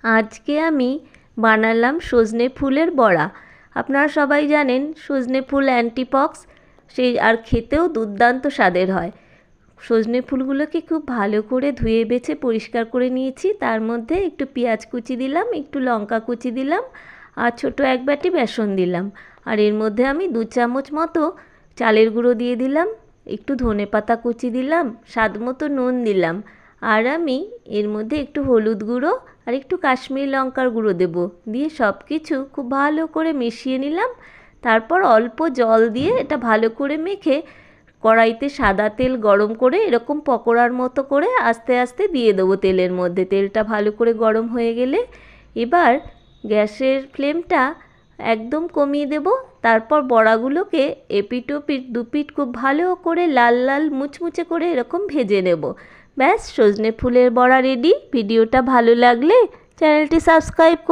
আজকে আমি বানালাম সজনে ফুলের বড়া। আপনারা সবাই জানেন সজনে ফুল অ্যান্টিপক্স, আর খেতেও দুর্দান্ত স্বাদের হয়। সজনে ফুলগুলোকে খুব ভালো করে ধুয়ে বেছে পরিষ্কার করে নিয়েছি। তার মধ্যে একটু পেঁয়াজ কুচি দিলাম, একটু লঙ্কা কুচি দিলাম, আর ছোট এক বাটি বেসন দিলাম। আর এর মধ্যে আমি 2 চামচ মতো চালের গুঁড়ো দিয়ে দিলাম, একটু ধনেপাতা কুচি দিলাম, স্বাদ মতো নুন দিলাম। আর আমি এর মধ্যে একটু হলুদ গুঁড়ো আর একটু কাশ্মীরি লঙ্কার গুঁড়ো দেবো, দিয়ে সব কিছু খুব ভালো করে মিশিয়ে নিলাম। তারপর অল্প জল দিয়ে এটা ভালো করে মেখে কড়াইতে সাদা তেল গরম করে এরকম পকোড়ার মতো করে আস্তে আস্তে দিয়ে দেবো তেলের মধ্যে। তেলটা ভালো করে গরম হয়ে গেলে এবার গ্যাসের ফ্লেমটা একদম কমিয়ে দেব। তারপর বড়াগুলোকে এপিট ওপিট দুপিট খুব ভালো করে লাল লাল মুচমুচে করে এরকম ভেজে নেব। ব্যাস, সজনে ফুলের বড়া রেডি। ভিডিওটা ভালো লাগলে চ্যানেলটি সাবস্ক্রাইব করে